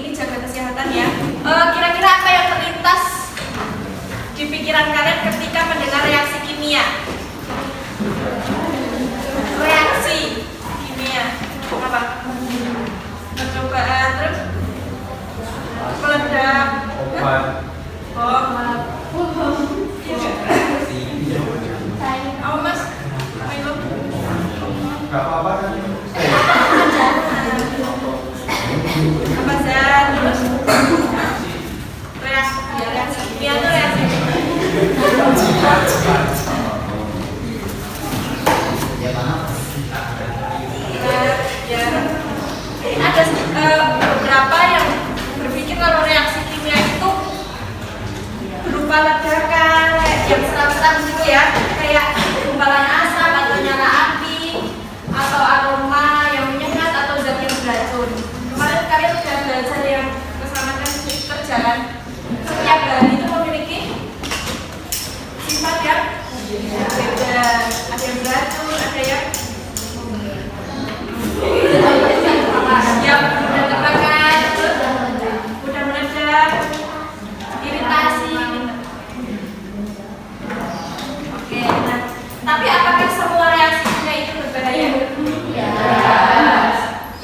ini jaga kesehatan ya. Kira-kira apa yang terlintas di pikiran kalian ketika mendengar reaksi kimia? Reaksi kimia apa? Percobaan, terus meledak, bom, oh mas, ayo. Gak apa-apa kan? Apa zat, terus reaksi kimia itu reaksi. Ada beberapa yang berpikir kalau reaksi kimia itu berupa ledakan, yang seram-seram gitu ya, kayak gumpalan asap atau nyala api atau aroma yang menyengat atau zat yang beracun. Kemarin kalian sudah belajar yang keselamatan kerja kan? Setiap bahan itu memiliki sifat yang beda, ada yang beracun, ada yang mudah terbakar, mudah meledak, iritasi. Oke, nah, tapi apakah semua reaksi kimia itu berbahaya? Ya.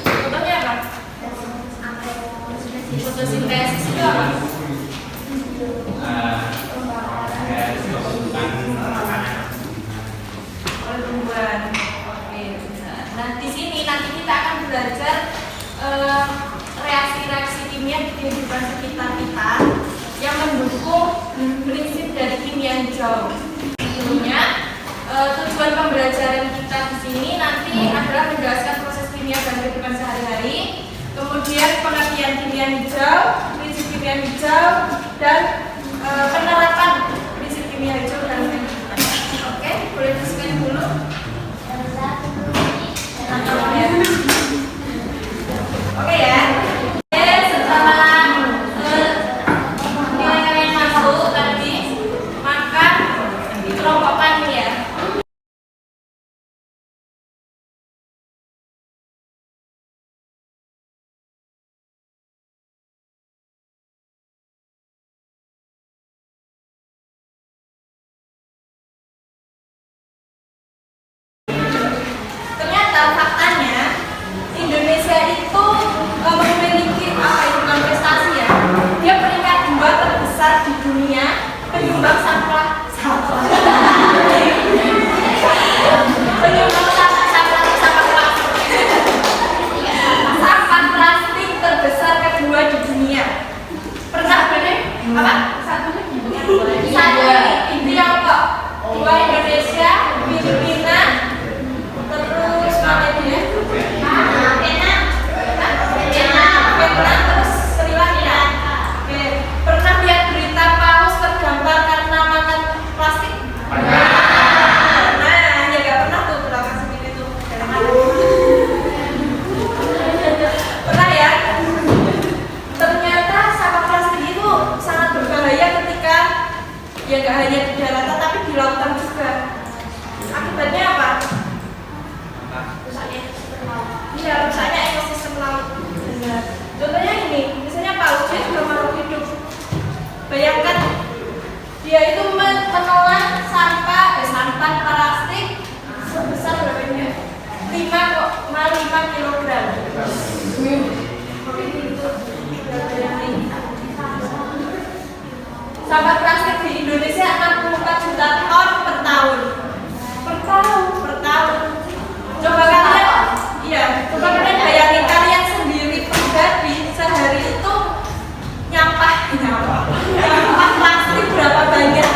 Contohnya apa? Fotosintesis itu apa? Tumbuhan. Oke. Nah, di sini nanti kita akan belajar reaksi-reaksi kimia di kehidupan sekitar kita yang mendukung prinsip dari kimia hijau. Tentunya tujuan pembelajaran kita di sini nanti adalah menjelaskan proses kimia dalam kehidupan sehari-hari, kemudian pengertian kimia hijau, prinsip kimia hijau, dan penerapan prinsip kimia hijau dalam kehidupan. Oke, boleh disini dulu. Oke ya. Setelah nilai kalian masuk tadi, maka kelompokkan ya. Ternyata faktanya Indonesia itu memiliki apa itu bukan prestasi ya, dia peringkat 2 terbesar di dunia penyumbang sampah plastik terbesar kedua di dunia. Pernah bener apa? Satunya di Tiongkok, 2 Indonesia, Filipina, terus mana ini ya? Vietnam, terus Sri Lanka. Oke, pernah lihat berita paus terdampar karena makan plastik? Nah, ya gak pernah tuh berapa segini tuh. Pernah ya? Ternyata sampah plastik itu sangat berbahaya ketika ya gak hanya di daratan tapi di lautan juga. Akibatnya apa? Iya, rusaknya ekosistem laut. Contohnya ini, misalnya paus dia juga makhluk hidup. Bayangkan dia itu menelan sampah plastik sebesar berapa ini? 5,5 kilogram. Sampah plastik di Indonesia 64 juta ton per tahun. Per tahun. Coba kalian bayangin kalian sendiri pribadi sehari itu nyampah plastik berapa banyak?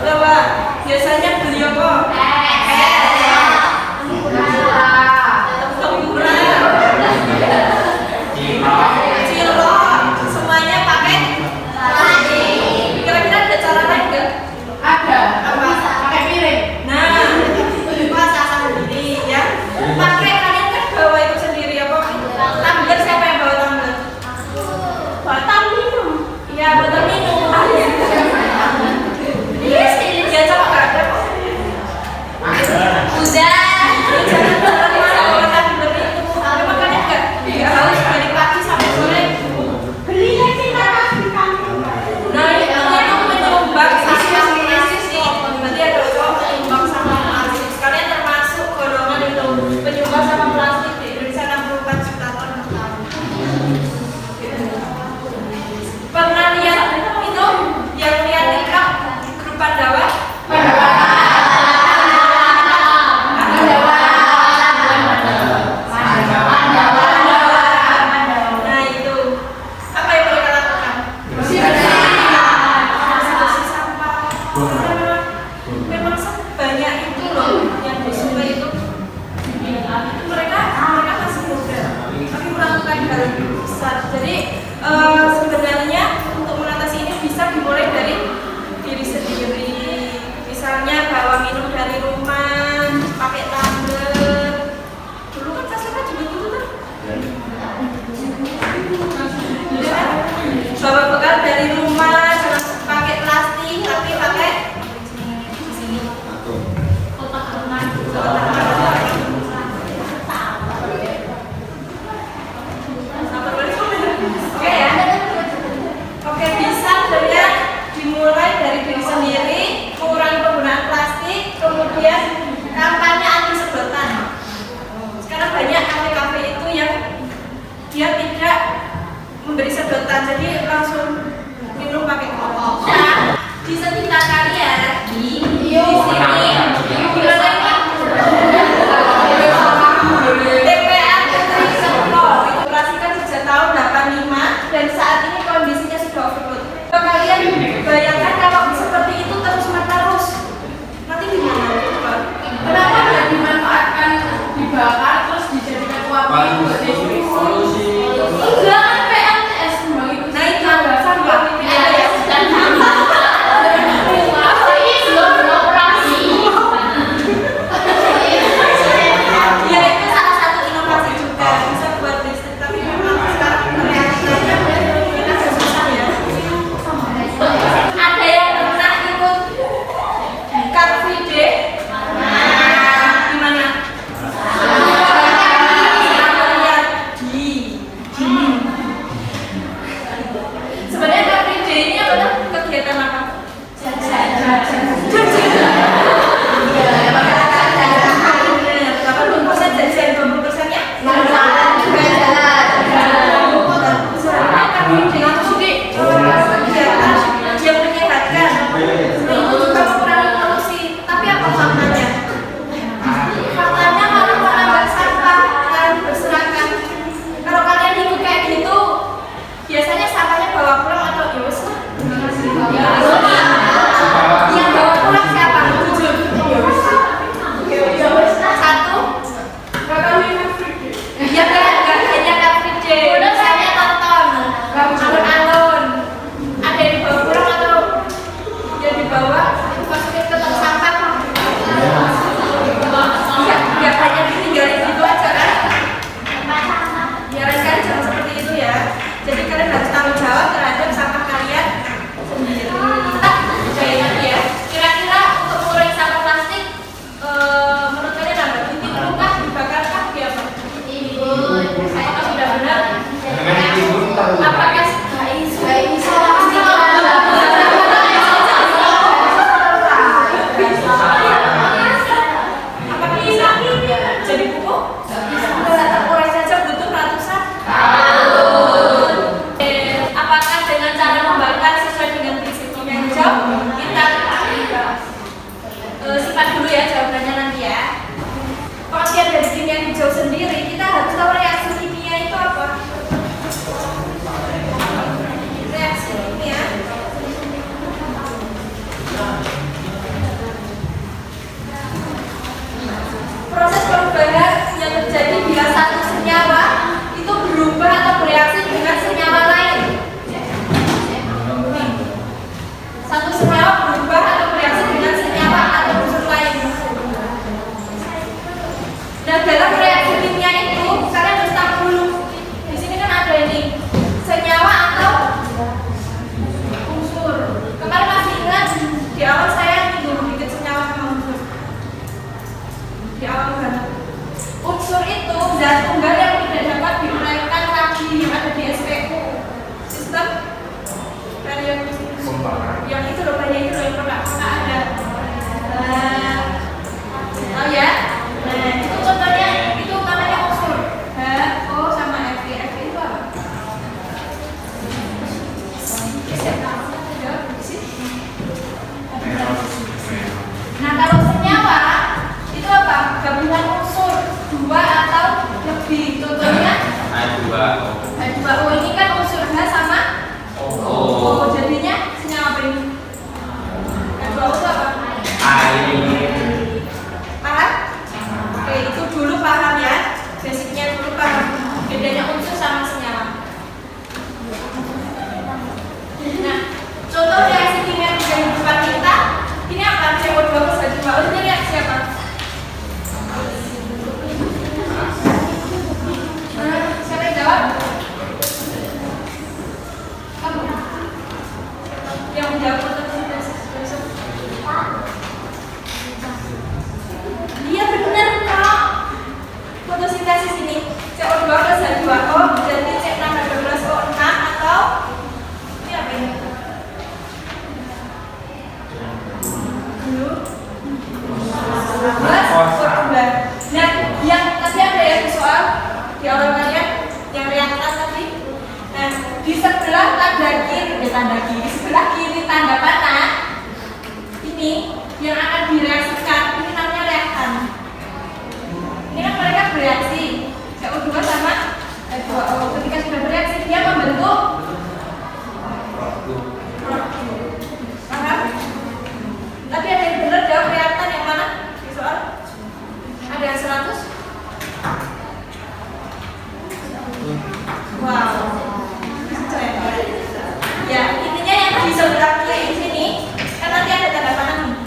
Coba biasanya beli apa? Cilok, semuanya pakai plastik. Kira-kira ada cara lain nggak? memberi sedotan, jadi langsung minum pakai kopi. Nah, di sekitar kalian di sini gimana ini? TPA Putri Sempro itu operasikan sejak tahun 85 dan saat ini kondisinya sudah overload. Kalau kalian bayangkan kalau seperti itu terus-menerus, nanti gimana? Kenapa nggak dimanfaatkan, dibakar terus dijadikan uang buat distribusi? Enggak, kan PLTS memang itu. Nah itu sampah PLTS dan ya itu salah satu inovasi juga bisa buat listrik, tapi memang sekarang realitanya kita susah ya. Ada yang pernah ikut Car Free Day? Gimana? Sebenarnya Car Free Day ini apa tuh? Kegiatan apa? Biasanya sampahnya bawa pulang atau diurus? Yang bawa pulang siapa? Satu. Ya nggak hanya Car Free Day. Misalnya tonton, alun-alun. Ada yang dibawa pulang atau yang dibawa masukin ke tong sampah? Ya hanya ditinggalin gitu aja kan? Biarin kan jangan seperti itu ya. Jadi kalian harus tanggung jawab terhadap sampah kalian sendiri. Jadi ya, kira-kira untuk mengurangi sampah plastik, menurut kalian apa? Ditimbulkah, dibakarkah, apa? Apakah sudah benar? Apakah apakah bisa jadi pupuk? Bisa terurai saja butuh ratusan tahun. Apakah dengan cara membakar sesuai dengan prinsip kimia hijau? Kita simpan dulu ya jawabannya nanti ya. Pengertian dari kimia hijau sendiri, kita harus tahu reaksi kimia itu apa. Reaksi kimia proses perubahan yang terjadi bila satu senyawa itu berubah atau bereaksi dengan senyawa lain. Satu senyawa berubah atau bereaksi dengan senyawa atau unsur lain. Nah, dalam reaksi kimia itu kalian harus tahu dulu. Di sini kan ada ini senyawa atau unsur. Kemarin masih ingat di awal saya dulu bikin senyawa sama unsur. Di awal banget. Unsur itu zat tunggal yang tidak dapat diuraikan lagi yang ada di SPU, sistem periodisitas. Yang itu loh, kayak itu loh yang pernah ada. Tahu ya? Nah, itu contohnya, itu namanya unsur. HO sama Fe. Fe itu apa? Nah, kalau senyawa itu apa? Gabungan unsur dua atau lebih. Contohnya H2O. Ini kan unsur H sama O. Jadinya senyawa apa ini? H2O itu apa? Paham? Oke, itu dulu paham ya. Basicnya dulu paham. Bedanya unsur sama senyawa. Nah, contoh reaksi kimia di kehidupan kita, ini apa? CO2 plus H2O, ini reaksi apa? Siapa yang jawab? tanda kiri, sebelah kiri tanda panah. Ini yang akan direaksikan, ini namanya reaktan. Ini kan mereka bereaksi CO2 sama H2O. Ketika sudah bereaksi dia membentuk produk. Paham? Tapi ada yang benar jawab reaktan yang mana? Di soal ada yang 100? Wow. Ya, intinya yang di sebelah kiri sini kan nanti ada tanda panah nih.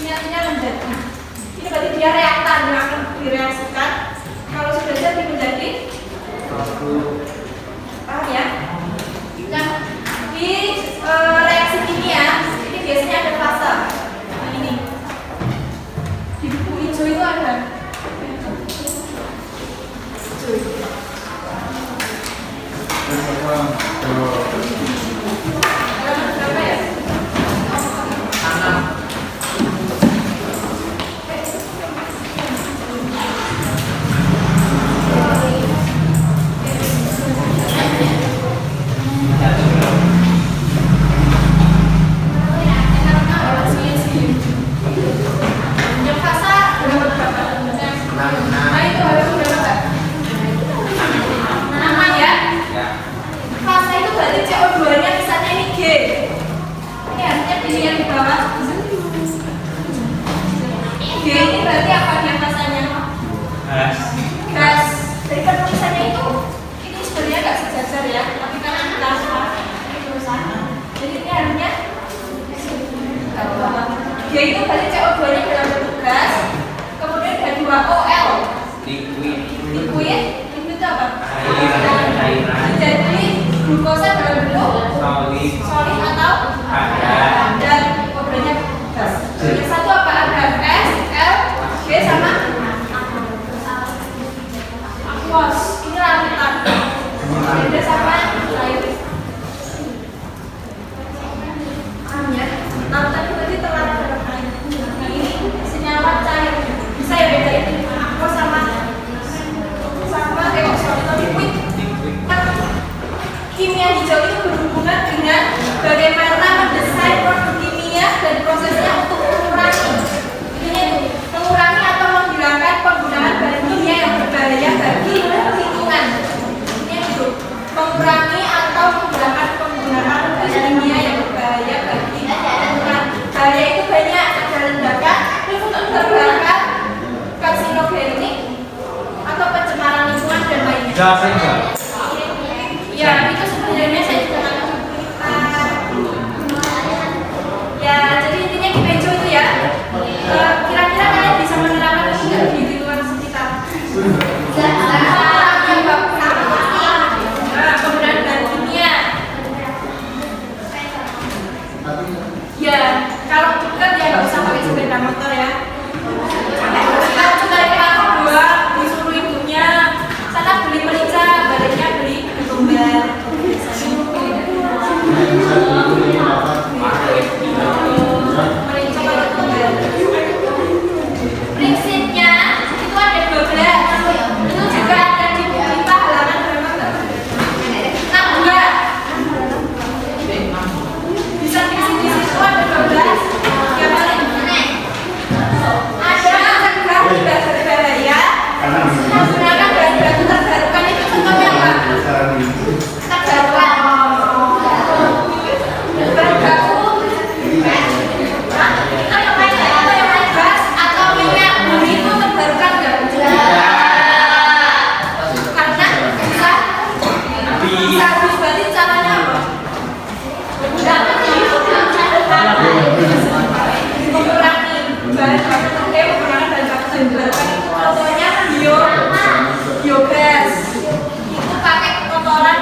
Ini artinya menjadi. Ini berarti dia reaktan yang akan direaksikan. Kalau sudah jadi menjadi paham ya? Nah, di reaksi kimia ini biasanya ada fase. Nah, ini di buku hijau itu ada. Halaman berapa ya? 6. Yang fase berapa? Nah, itu harus berapa? 6 ya? Fase itu berarti CO2-nya misalnya ini G. Ini artinya pilihan di bawah. G ini berarti apa dia fasanya? Gas. Jadi penulisannya itu ini sebenarnya nggak sejajar ya, tapi karena kita ini tulisan. Jadi ini harusnya G itu berarti CO2-nya dalam bentuk gas. Kemudian H2OL. Liquid itu apa? Jadi glukosa dalam bentuk solid atau dan kodenya gas. Yang satu apa? Ada S, L, G sama aquos. Ini larutan. Beda sama air. Ya. Larutan itu berarti terlarut dalam air. Nah, ini senyawa cair. Bisa ya bedain aquos sama liquid. Kimia hijau itu berhubungan dengan bagaimana mendesain produk kimia dan prosesnya untuk mengurangi atau menghilangkan penggunaan bahan kimia yang berbahaya bagi lingkungan. Ini itu mengurangi atau menghilangkan penggunaan bahan kimia yang berbahaya bagi lingkungan. Bahaya itu banyak, ada ledakan, terbakar, karsinogenik atau pencemaran lingkungan dan lainnya. Ya, itu sebenarnya saya juga nggak tahu. Ya, jadi intinya di meja itu ya. Kira-kira kalian bisa menerapkan itu nggak di lingkungan sekitar? Penggunaan bahan kimia. Ya, kalau dekat ya nggak usah pakai sepeda motor ya. Kalau kita kelas 2 disuruh ibunya sana beli merica, baliknya beli ketumbar. Merica pakai ketumbar. Prinsipnya itu ada 12. Itu juga ada di kita halaman berapa? 62. Bisa di sini itu ada 12. Ya paling ada cegah tidak berbahaya. Menggunakan bahan baku terbarukan itu contohnya apa? Terbarukan. Bahan baku atau yang lain gas atau minyak bumi itu terbarukan nggak? Karena bisa habis. Berarti caranya apa? Mengurangi bahan baku menggunakan bahan baku terbarukan itu contohnya biogas itu pakai kotoran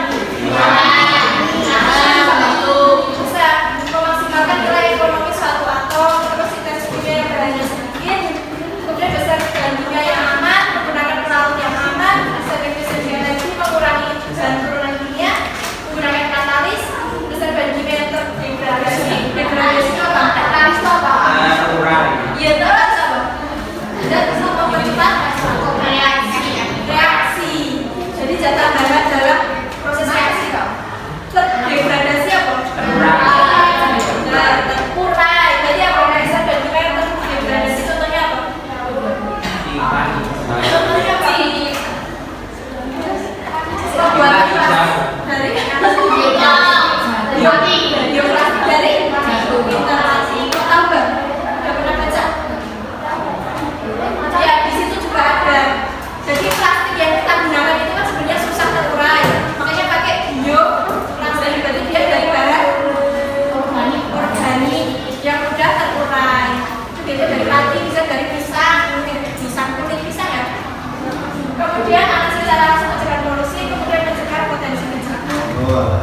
dari biografi dari literasi tambah. Udah pernah baca? Ya di situ juga ada. Jadi plastik yang kita gunakan itu kan sebenarnya susah terurai. Makanya pakai plastik, berarti dia dari bahan organik yang mudah terurai. Itu biasanya dari padi, bisa dari pisang kulit pisang ya. Kemudian analisis secara langsung mencegah polusi, kemudian mencegah potensi bencana. Oh,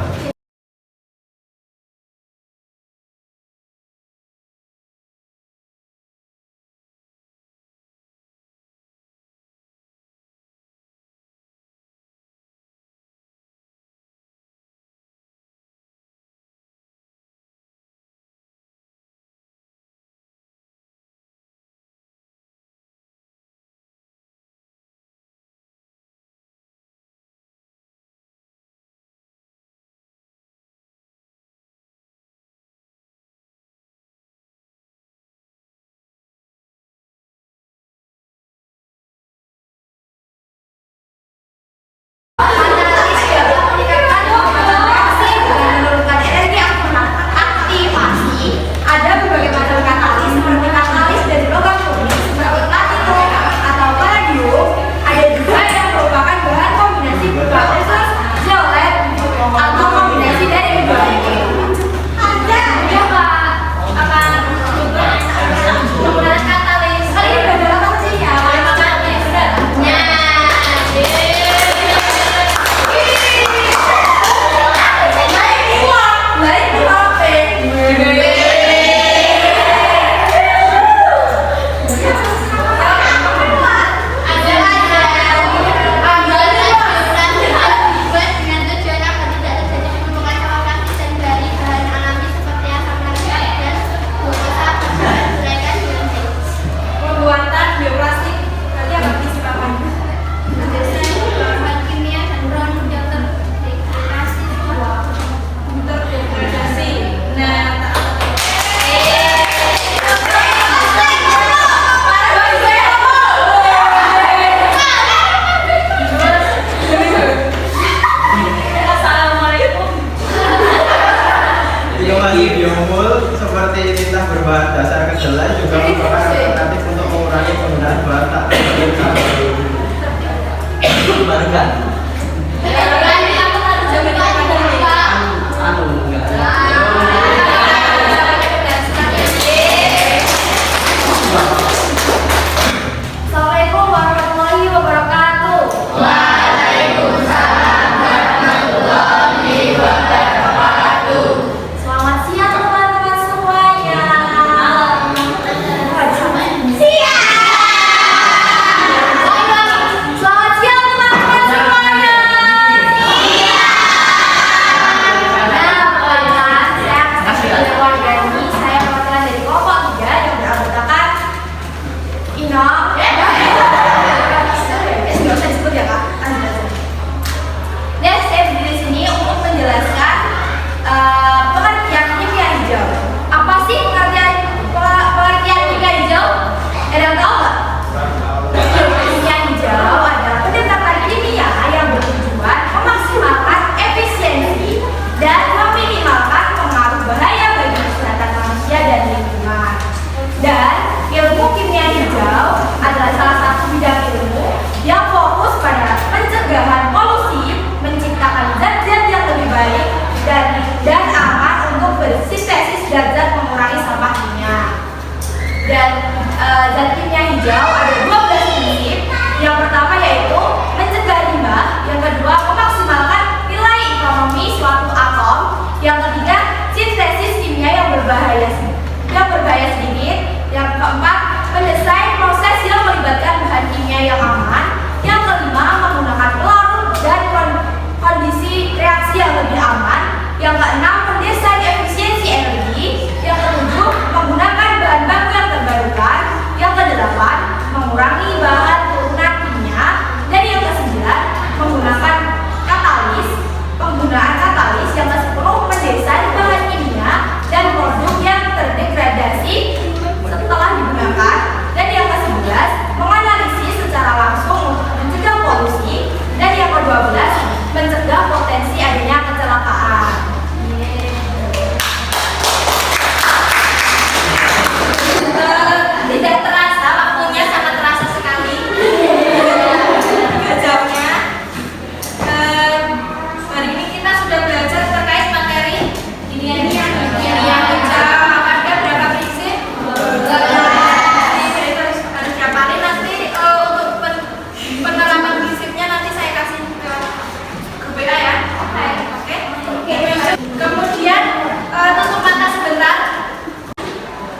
tutup mata sebentar.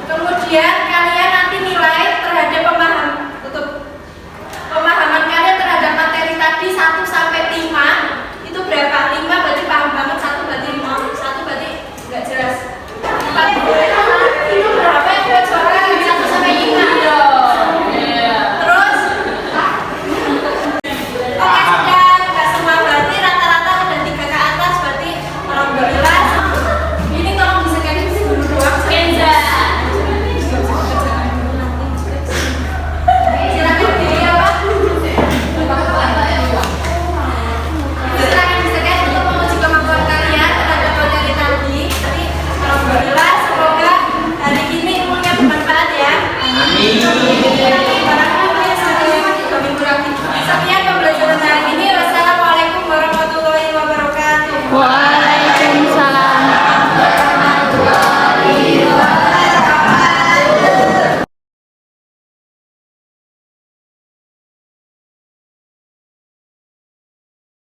Kemudian